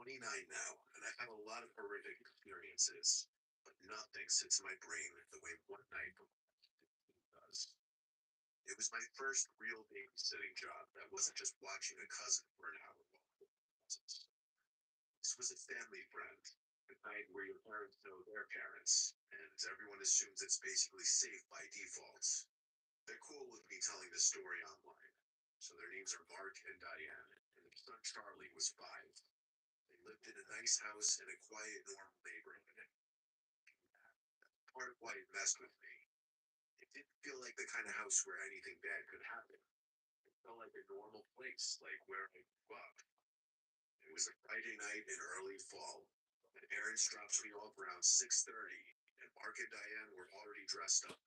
29 now, and I've had a lot of horrific experiences, but nothing sits in my brain the way one night does. It was my first real babysitting job that wasn't just watching a cousin for an hour while I was. This was a family friend, a night where your parents know their parents, and everyone assumes it's basically safe by default. They're cool with me telling the story online. So their names are Mark and Diane, and their son Charlie was 5. They lived in a nice house in a quiet, normal neighborhood. Part of why it messed with me. It didn't feel like the kind of house where anything bad could happen. It felt like a normal place, like where I grew up. It was a Friday night in early fall. My parents dropped me off around 6:30, and Mark and Diane were already dressed up.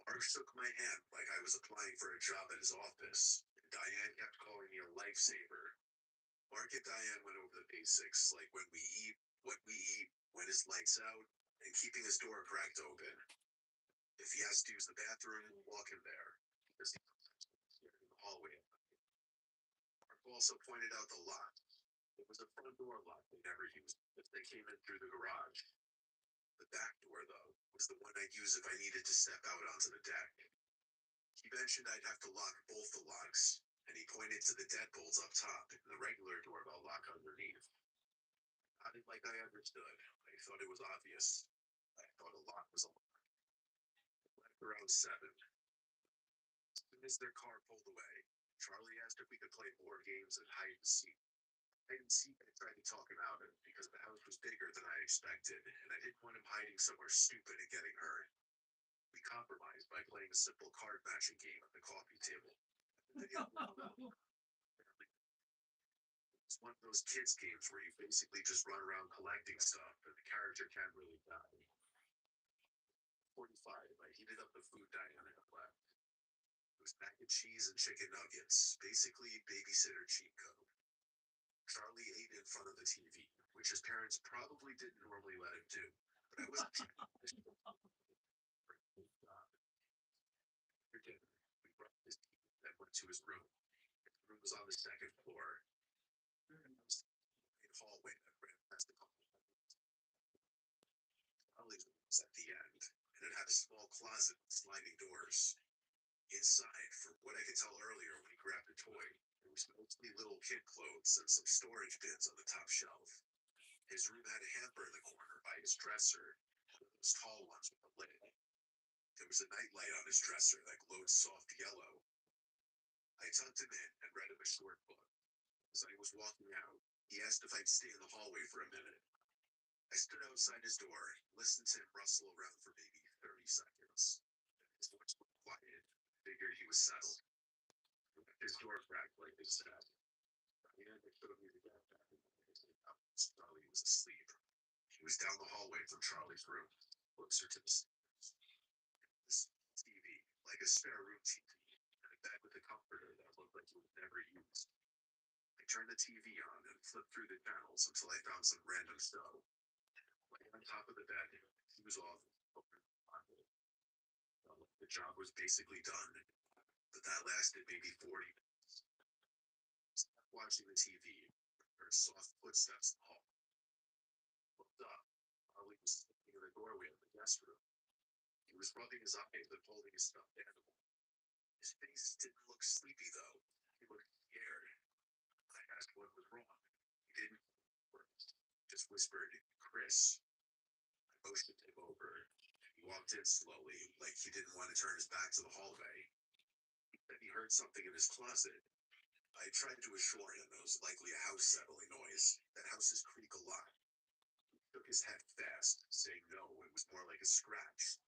Mark shook my hand like I was applying for a job at his office, and Diane kept calling me a lifesaver. Mark and Diane went over the basics, like when we eat, what we eat, when his lights out, and keeping his door cracked open. If he has to use the bathroom, we'll walk him there, because he sometimes gets scared in the hallway. Mark also pointed out the lock. It was a front door lock they never used if they came in through the garage. The back door, though, was the one I'd use if I needed to step out onto the deck. He mentioned I'd have to lock both the locks, and he pointed to the deadbolts up top and the regular doorbell lock underneath. I didn't like I understood. I thought it was obvious. I thought a lock was a lock. It left around 7. As soon as their car pulled away, Charlie asked if we could play board games and hide and seek. Hide and seek, I tried to talk him out of it because the house was bigger than I expected, and I didn't want him hiding somewhere stupid and getting hurt. We compromised by playing a simple card matching game at the coffee table. The video It's one of those kids games where you basically just run around collecting stuff, and the character can't really die. 45, I heated up the food Diana had left. It was mac and cheese and chicken nuggets, basically babysitter cheat code. Charlie ate in front of the TV, which his parents probably didn't normally let him do. But I wasn't trying to push him. After dinner, we brought his TV and went to his room. His room was on the second floor. And I was in the hallway that ran past the couple. Charlie's room was at the end, and it had a small closet with sliding doors. Inside, from what I could tell earlier when he grabbed a toy, there was mostly little kid clothes and some storage bins on the top shelf. His room had a hamper in the corner by his dresser, one of those tall ones with a lid. There was a nightlight on his dresser that glowed soft yellow. I tucked him in and read him a short book. As I was walking out, he asked if I'd stay in the hallway for a minute. I stood outside his door, listened to him rustle around for maybe 30 seconds. His voice went quiet. Figured he was settled. His door cracked like they said. Diane showed me the gap back in the house. Charlie was asleep. He was down the hallway from Charlie's room, closer to the stairs. This TV, like a spare room TV, and a bed with a comforter that looked like it was never used. I turned the TV on and flipped through the channels until I found some random show. Laying on top of the bed, he was off. The job was basically done, but that lasted maybe 40 minutes. I stopped watching the TV, heard soft footsteps in the hall. Looked up. Charlie was standing in the doorway of the guest room. He was rubbing his eyes and holding his stuffed animal. His face didn't look sleepy, though. He looked scared. I asked what was wrong. He didn't first, just whispered, "Chris." I motioned him over. He walked in slowly, like he didn't want to turn his back to the hallway. He said he heard something in his closet. I tried to assure him it was likely a house settling noise. That houses creak a lot. He shook his head fast, saying no, it was more like a scratch.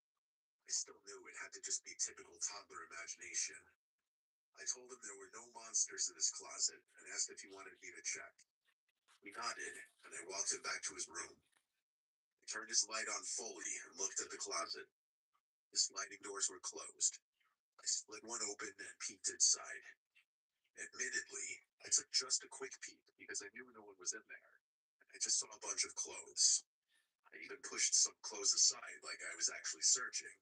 I still knew it had to just be typical toddler imagination. I told him there were no monsters in his closet and asked if he wanted me to check. He nodded, and I walked him back to his room. I turned his light on fully and looked at the closet. The sliding doors were closed. I split one open and peeked inside. Admittedly, I took just a quick peek because I knew no one was in there. I just saw a bunch of clothes. I even pushed some clothes aside like I was actually searching.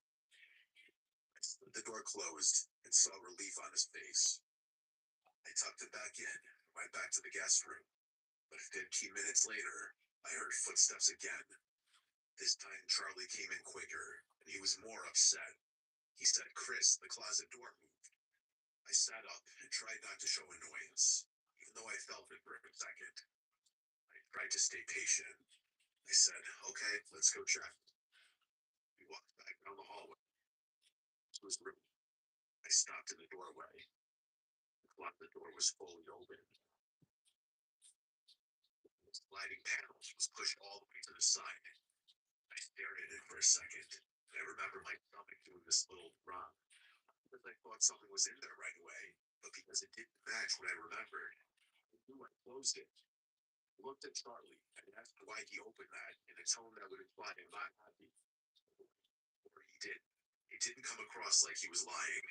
I slid the door closed and saw relief on his face. I tucked him back in and went back to the guest room. But 15 minutes later, I heard footsteps again. This time, Charlie came in quicker, and he was more upset. He said, "Chris, the closet door moved." I sat up and tried not to show annoyance, even though I felt it for a second. I tried to stay patient. I said, "Okay, let's go check." We walked back down the hallway to his room. I stopped in the doorway. The closet door was fully open. The sliding panels was pushed all the way to the side. I stared at it for a second, and I remember my stomach doing this little run. Not because I thought something was in there right away, but because it didn't match what I remembered. I knew I closed it. I looked at Charlie and asked why he opened that in a tone that would imply I'm not happy. Or he did. It didn't come across like he was lying.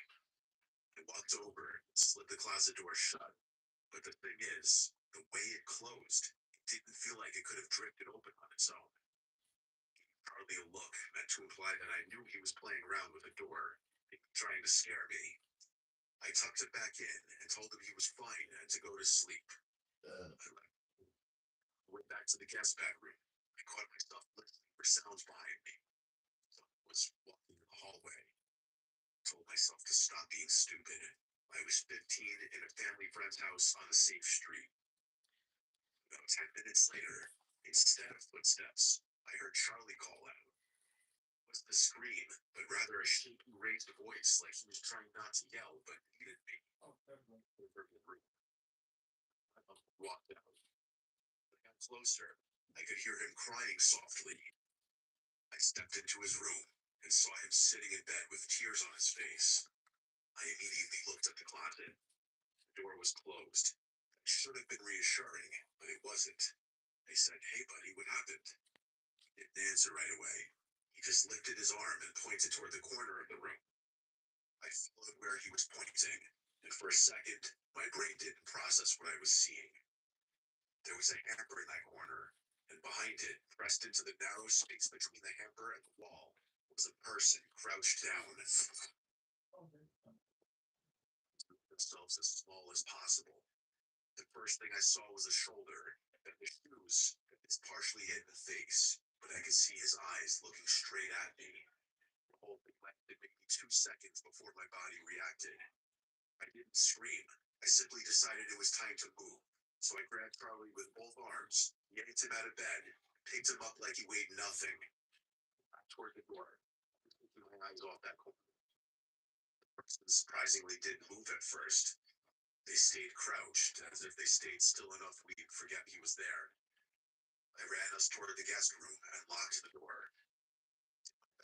I walked over and slid the closet door shut. But the thing is, the way it closed, it didn't feel like it could have drifted open on its own. Charlie a look meant to imply that I knew he was playing around with the door, maybe trying to scare me. I tucked it back in and told him he was fine and to go to sleep. I went back to the guest bedroom. I caught myself listening for sounds behind me. Someone was walking in the hallway. I told myself to stop being stupid. I was 15 in a family friend's house on a safe street. About 10 minutes later, instead of footsteps, I heard Charlie call out. It wasn't a scream, but rather a shaky, raised voice, like he was trying not to yell, but needed me. Over the room. I walked out. When I got closer, I could hear him crying softly. I stepped into his room and saw him sitting in bed with tears on his face. I immediately looked at the closet. The door was closed. That should have been reassuring, but it wasn't. I said, "Hey, buddy, what happened?" He didn't answer right away. He just lifted his arm and pointed toward the corner of the room. I followed where he was pointing, and for a second, my brain didn't process what I was seeing. There was a hamper in that corner, and behind it, pressed into the narrow space between the hamper and the wall, was a person crouched down, themselves as small as possible. The first thing I saw was a shoulder, and the shoes, his partially hidden face, but I could see his eyes looking straight at me. The whole thing lasted maybe 2 seconds before my body reacted. I didn't scream. I simply decided it was time to move. So I grabbed Charlie with both arms, yanked him out of bed, picked him up like he weighed nothing. Back toward the door, keeping my eyes off that corner. The person surprisingly didn't move at first. They stayed crouched, as if they stayed still enough we'd forget he was there. I ran us toward the guest room and locked the door.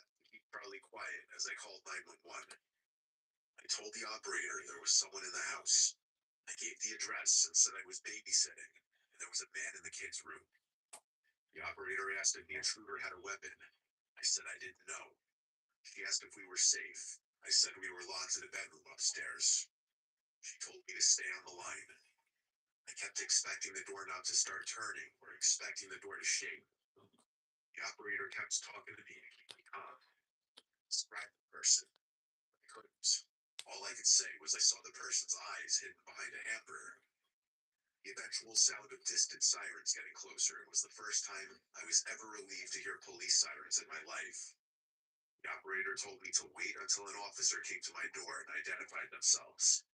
To keep Charlie quiet as I called 911. I told the operator there was someone in the house. I gave the address and said I was babysitting, and there was a man in the kids' room. The operator asked if the intruder had a weapon. I said I didn't know. She asked if we were safe. I said we were locked in a bedroom upstairs. She told me to stay on the line. I kept expecting the doorknob to start turning or expecting the door to shake. The operator kept talking to me to keep me calm. Describe the person. I couldn't. All I could say was I saw the person's eyes hidden behind a hamper. The eventual sound of distant sirens getting closer was the first time I was ever relieved to hear police sirens in my life. The operator told me to wait until an officer came to my door and identified themselves.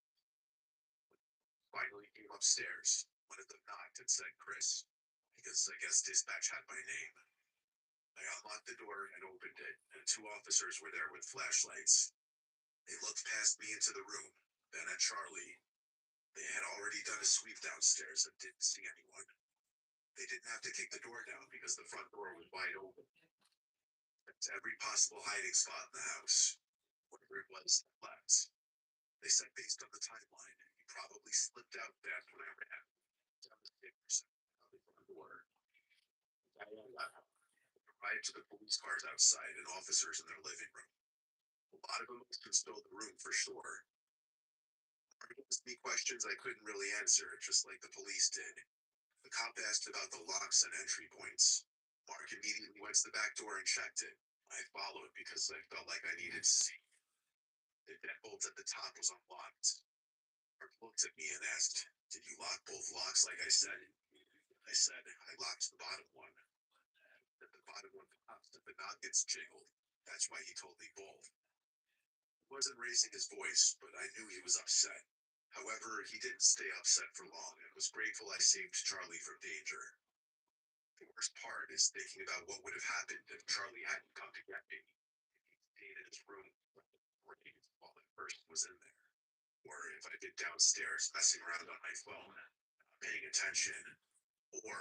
Finally came upstairs. One of them knocked and said, "Chris," because I guess dispatch had my name. I unlocked the door and opened it, and two officers were there with flashlights. They looked past me into the room, then at Charlie. They had already done a sweep downstairs and didn't see anyone. They didn't have to kick the door down because the front door was wide open. It's every possible hiding spot in the house. Whatever it was that left. They said based on the timeline, he probably slipped out fast when I ran down the stairs out the front door. I arrived to the police cars outside and officers in their living room. A lot of emotions filled the room for sure. Mark asked me questions I couldn't really answer, just like the police did. The cop asked about the locks and entry points. Mark immediately went to the back door and checked it. I followed because I felt like I needed to see. The deadbolt at the top was unlocked. Mark looked at me and asked, "Did you lock both locks like I said?" I said. I locked the bottom one. That the bottom one pops and the knob gets jiggled. That's why he told me both. He wasn't raising his voice, but I knew he was upset. However, he didn't stay upset for long and was grateful I saved Charlie from danger. The worst part is thinking about what would have happened if Charlie hadn't come to get me. If he stayed in his room while the person was in there. Or if I'd been downstairs messing around on my phone, not paying attention. Or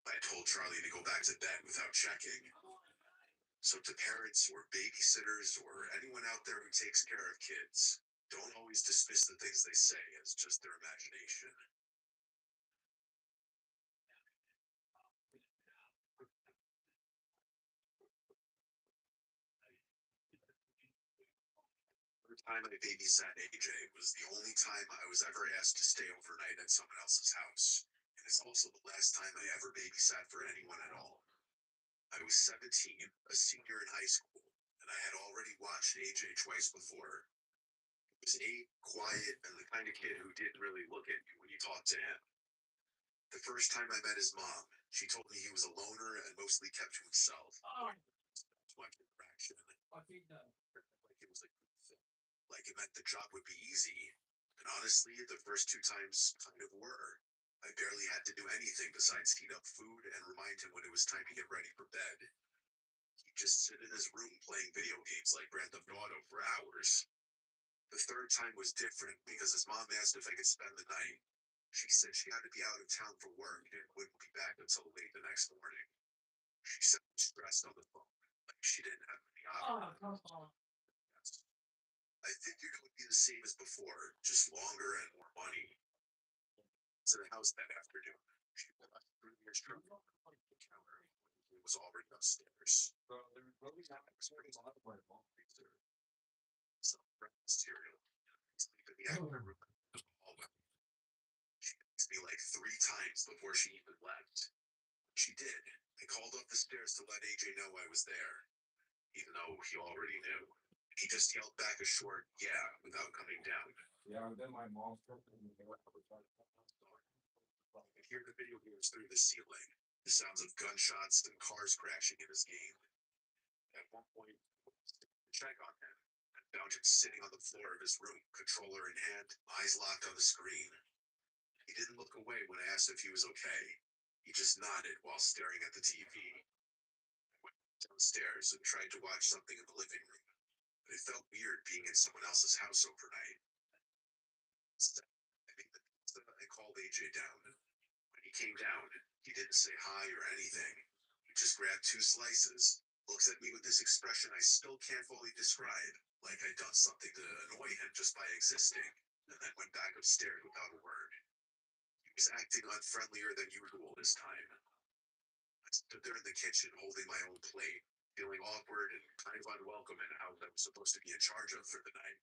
if I told Charlie to go back to bed without checking. So to parents or babysitters or anyone out there who takes care of kids, don't always dismiss the things they say as just their imagination. The time I babysat AJ was the only time I was ever asked to stay overnight at someone else's house. And it's also the last time I ever babysat for anyone at all. I was 17, a senior in high school, and I had already watched AJ twice before. He was quiet, and the kind of kid who didn't really look at you when you talked to him. The first time I met his mom, she told me he was a loner and mostly kept to himself. Too much interaction. Like it was a good thing. Like it meant the job would be easy. And honestly, the first two times kind of were. I barely had to do anything besides heat up food and remind him when it was time to get ready for bed. He'd just sit in his room playing video games like Grand Theft Auto for hours. The third time was different because his mom asked if I could spend the night. She said she had to be out of town for work and wouldn't be back until late the next morning. She sounded stressed on the phone, like she didn't have any options. Yes. I figured it would be the same as before, just longer and more money. To the house that afternoon. She walked through the instrument on the counter when he was already upstairs. I was pretty freezer, some breakfast cereal, sleep in the other room in the hallway. She asked me like 3 times before she even left. She did. I called up the stairs to let AJ know I was there, even though he already knew. He just yelled back a short yeah without coming down. Yeah, then my mom's I could hear the video games through the ceiling, the sounds of gunshots and cars crashing in his game. At one point, I went to check on him and found him sitting on the floor of his room, controller in hand, eyes locked on the screen. He didn't look away when I asked if he was okay. He just nodded while staring at the TV. I went downstairs and tried to watch something in the living room, but it felt weird being in someone else's house overnight. So, I think that I called AJ down. When he came down, he didn't say hi or anything. He just grabbed 2 slices, looks at me with this expression I still can't fully describe, like I'd done something to annoy him just by existing, and then went back upstairs without a word. He was acting unfriendlier than usual this time. I stood there in the kitchen holding my own plate, feeling awkward and kind of unwelcome in how I was supposed to be in charge of for the night.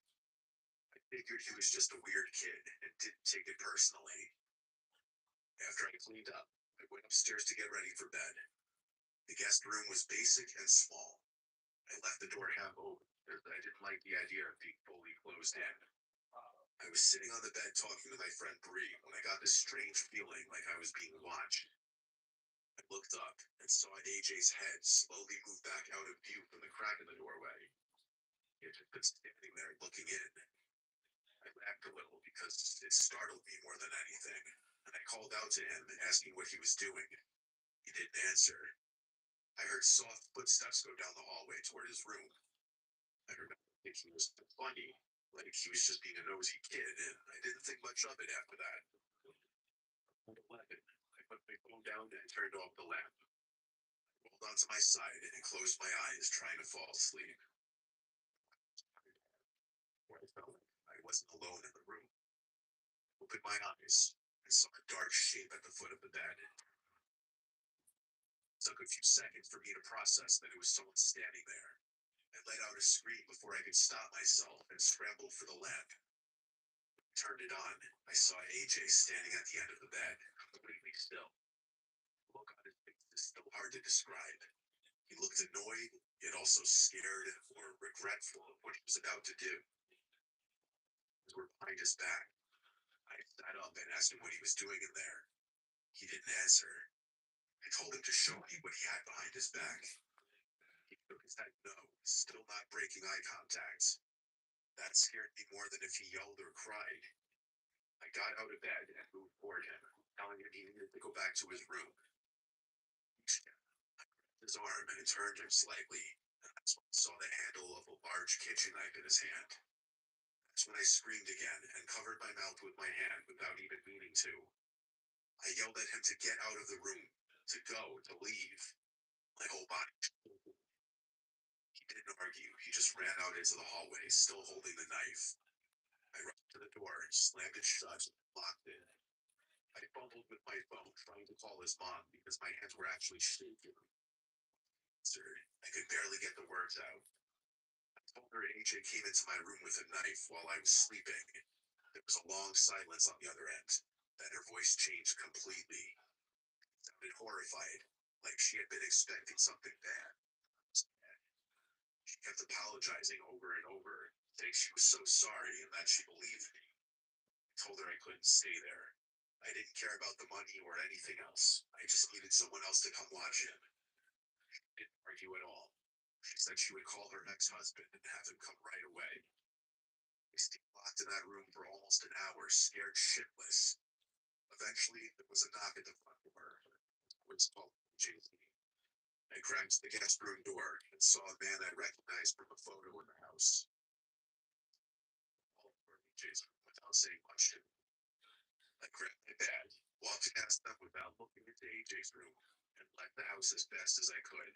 I figured he was just a weird kid and didn't take it personally. After I cleaned up, I went upstairs to get ready for bed. The guest room was basic and small. I left the door half open because I didn't like the idea of being fully closed in. I was sitting on the bed talking to my friend Bree when I got this strange feeling like I was being watched. I looked up and saw AJ's head slowly move back out of view from the crack in the doorway. He had just been standing there looking in. I laughed a little because it startled me more than anything, and I called out to him, asking what he was doing. He didn't answer. I heard soft footsteps go down the hallway toward his room. I remember thinking it was funny, like he was just being a nosy kid, and I didn't think much of it after that. At 11, I put my phone down and turned off the lamp. I rolled onto my side and closed my eyes, trying to fall asleep. Where I felt like I wasn't alone in the room. I opened my eyes and saw a dark shape at the foot of the bed. It took a few seconds for me to process that it was someone standing there. I let out a scream before I could stop myself and scrambled for the lamp. I turned it on. I saw AJ standing at the end of the bed, completely still. The look on his face is still hard to describe. He looked annoyed, yet also scared or regretful of what he was about to do. His were behind his back. I sat up and asked him what he was doing in there. He didn't answer. I told him to show me what he had behind his back. He shook his head no, still not breaking eye contact. That scared me more than if he yelled or cried. I got out of bed and moved toward him, telling him he needed to go back to his room. He grabbed his arm and turned him slightly, and that's when I saw the handle of a large kitchen knife in his hand. That's when I screamed again and covered my mouth with my hand without even meaning to. I yelled at him to get out of the room, to go, to leave. My whole body. He didn't argue. He just ran out into the hallway, still holding the knife. I rushed to the door, slammed it shut, and locked it. I fumbled with my phone, trying to call his mom because my hands were actually shaking. Sir, I could barely get the words out. I told her AJ came into my room with a knife while I was sleeping. There was a long silence on the other end. Then her voice changed completely. It sounded horrified, like she had been expecting something bad. She kept apologizing over and over, saying she was so sorry and that she believed me. I told her I couldn't stay there. I didn't care about the money or anything else. I just needed someone else to come watch him. She didn't argue at all. She said she would call her ex-husband and have him come right away. I stayed locked in that room for almost an hour, scared shitless. Eventually, there was a knock at the front door. It was called JC. I cracked the guest room door and saw a man I recognized from a photo in the house. All over AJ's room without saying much to me. I grabbed my bag, walked past them without looking into AJ's room, and left the house as fast as I could.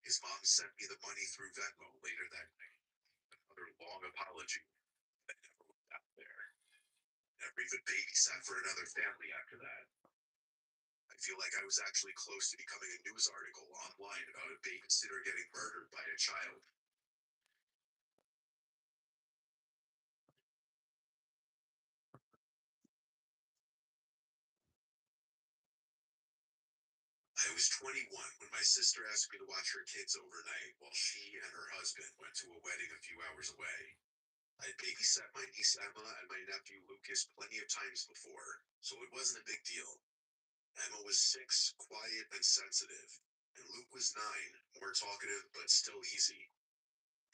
His mom sent me the money through Venmo later that night. Another long apology. I never went out there. Never even babysat for another family after that. I feel like I was actually close to becoming a news article online about a babysitter getting murdered by a child. I was 21 when my sister asked me to watch her kids overnight while she and her husband went to a wedding a few hours away. I'd babysat my niece Emma and my nephew Lucas plenty of times before, so it wasn't a big deal. Emma was 6, quiet and sensitive, and Luke was 9, more talkative but still easy.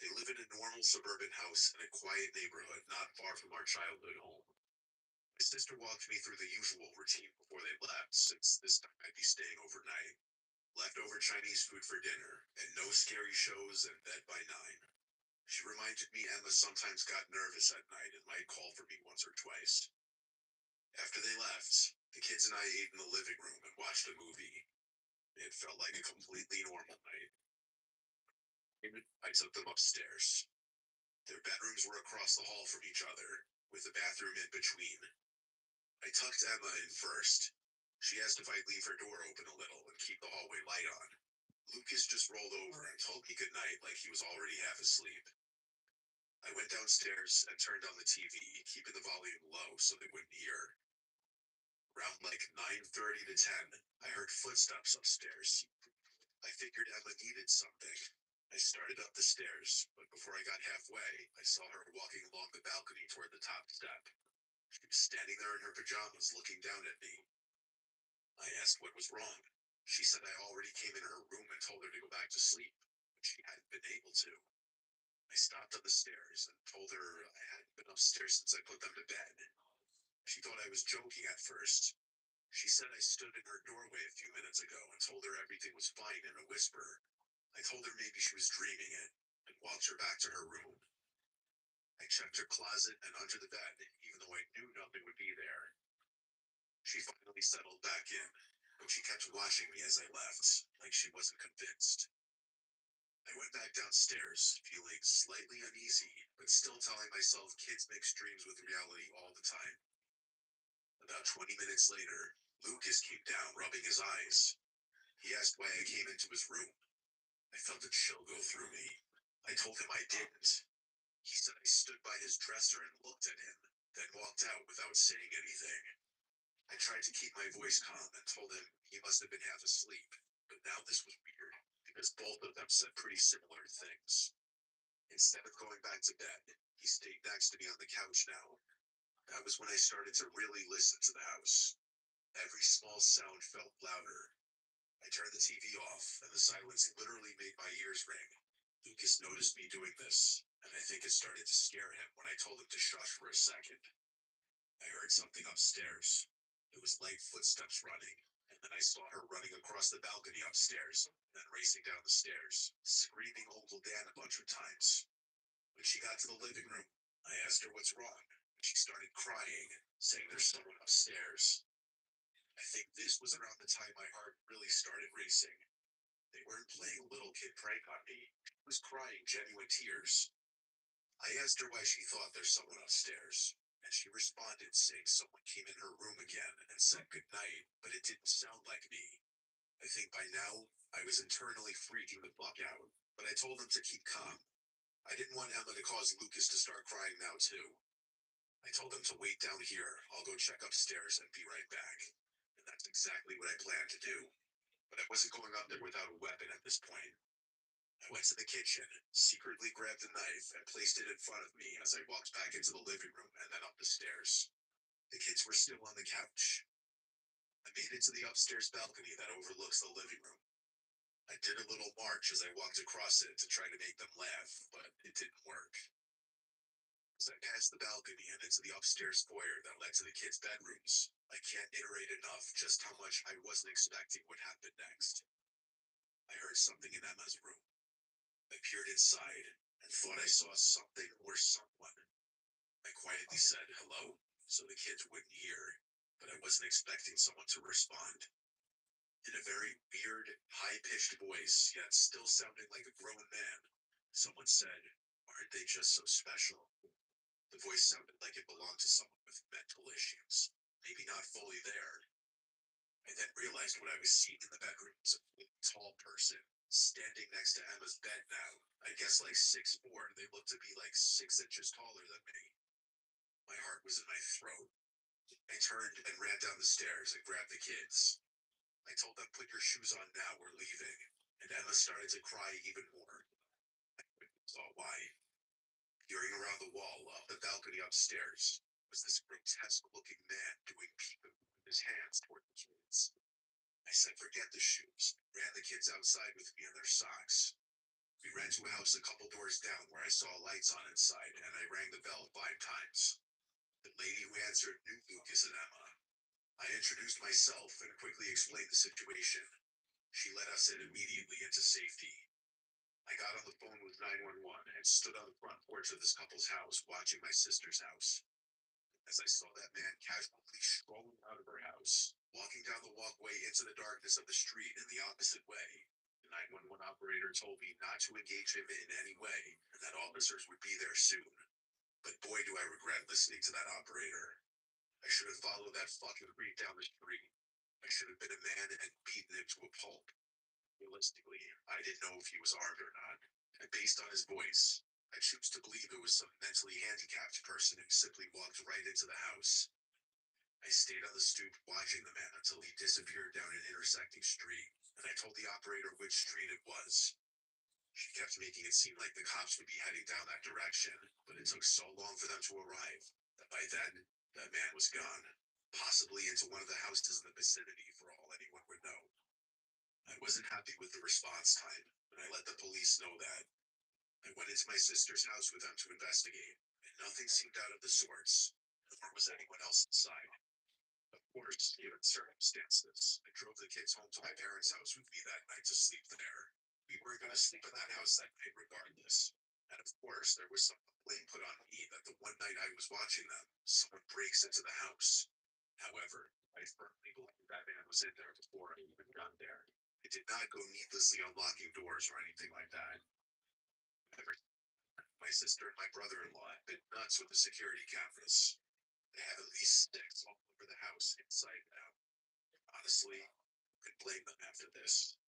They live in a normal suburban house in a quiet neighborhood not far from our childhood home. My sister walked me through the usual routine before they left, since this time I'd be staying overnight. Leftover Chinese food for dinner, and no scary shows and bed by 9. She reminded me Emma sometimes got nervous at night and might call for me once or twice. After they left, the kids and I ate in the living room and watched a movie. It felt like a completely normal night. I took them upstairs. Their bedrooms were across the hall from each other, with a bathroom in between. I tucked Emma in first. She asked if I'd leave her door open a little and keep the hallway light on. Lucas just rolled over and told me goodnight like he was already half asleep. I went downstairs and turned on the TV, keeping the volume low so they wouldn't hear. Around like 9:30 to 10, I heard footsteps upstairs. I figured Emma needed something. I started up the stairs, but before I got halfway, I saw her walking along the balcony toward the top step. She was standing there in her pajamas looking down at me. I asked what was wrong. She said I already came in her room and told her to go back to sleep, but she hadn't been able to. I stopped on the stairs and told her I hadn't been upstairs since I put them to bed. She thought I was joking at first. She said I stood in her doorway a few minutes ago and told her everything was fine in a whisper. I told her maybe she was dreaming it and walked her back to her room. I checked her closet and under the bed, even though I knew nothing would be there. She finally settled back in, but she kept watching me as I left, like she wasn't convinced. I went back downstairs, feeling slightly uneasy, but still telling myself kids mix dreams with reality all the time. About 20 minutes later, Lucas came down, rubbing his eyes. He asked why I came into his room. I felt a chill go through me. I told him I didn't. He said I stood by his dresser and looked at him, then walked out without saying anything. I tried to keep my voice calm and told him he must have been half asleep, but now this was weird, because both of them said pretty similar things. Instead of going back to bed, he stayed next to me on the couch now. That was when I started to really listen to the house. Every small sound felt louder. I turned the TV off, and the silence literally made my ears ring. Lucas noticed me doing this, and I think it started to scare him when I told him to shush for a second. I heard something upstairs. It was light footsteps running, and then I saw her running across the balcony upstairs, then racing down the stairs, screaming Uncle Dan a bunch of times. When she got to the living room, I asked her what's wrong. She started crying, saying there's someone upstairs. I think this was around the time my heart really started racing. They weren't playing a little kid prank on me. She was crying genuine tears. I asked her why she thought there's someone upstairs, and she responded saying someone came in her room again and said goodnight, but it didn't sound like me. I think by now I was internally freaking the fuck out, but I told him to keep calm. I didn't want Emma to cause Lucas to start crying now too. I told him to wait down here. I'll go check upstairs and be right back. And that's exactly what I planned to do. But I wasn't going up there without a weapon at this point. I went to the kitchen, secretly grabbed a knife, and placed it in front of me as I walked back into the living room and then up the stairs. The kids were still on the couch. I made it to the upstairs balcony that overlooks the living room. I did a little march as I walked across it to try to make them laugh, but it didn't work. As I passed the balcony and into the upstairs foyer that led to the kids' bedrooms, I can't iterate enough just how much I wasn't expecting would happen next. I heard something in Emma's room. I peered inside and thought I saw something or someone. I quietly said hello so the kids wouldn't hear, but I wasn't expecting someone to respond. In a very weird, high pitched voice, yet still sounding like a grown man, someone said, "Aren't they just so special?" The voice sounded like it belonged to someone with mental issues, maybe not fully there. I then realized what I was seeing in the bedroom was a really tall person standing next to Emma's bed now. I guess like 6'4". They looked to be like 6 inches taller than me. My heart was in my throat. I turned and ran down the stairs and grabbed the kids. I told them, "Put your shoes on now, we're leaving." And Emma started to cry even more. I saw why. Peering around the wall of the balcony upstairs was this grotesque looking man doing peekaboo with his hands toward the kids. I said, "Forget the shoes," ran the kids outside with me in their socks. We ran to a house a couple doors down where I saw lights on inside, and I rang the bell 5 times. The lady who answered knew Lucas and Emma. I introduced myself and quickly explained the situation. She let us in immediately into safety. I got on the phone with 911 and stood on the front porch of this couple's house watching my sister's house. As I saw that man casually strolling out of her house, walking down the walkway into the darkness of the street in the opposite way. The 911 operator told me not to engage him in any way and that officers would be there soon. But boy, do I regret listening to that operator. I should have followed that fucking creep down the street. I should have been a man and beaten him to a pulp. Realistically, I didn't know if he was armed or not, and based on his voice, I choose to believe it was some mentally handicapped person who simply walked right into the house. I stayed on the stoop watching the man until he disappeared down an intersecting street, and I told the operator which street it was. She kept making it seem like the cops would be heading down that direction, but it took so long for them to arrive that by then, that man was gone, possibly into one of the houses in the vicinity for all anyone would know. I wasn't happy with the response time, and I let the police know that. I went into my sister's house with them to investigate, and nothing seemed out of the sorts, nor was anyone else inside. Of course, given circumstances, I drove the kids home to my parents' house with me that night to sleep there. We were going to sleep in that house that night regardless. And of course, there was some blame put on me that the one night I was watching them, someone breaks into the house. However, I firmly believe that man was in there before I even got there. I did not go needlessly unlocking doors or anything like that. However, my sister and my brother-in-law have been nuts with the security cameras. They have at least six all over the house inside and out. Honestly, who could blame them after this?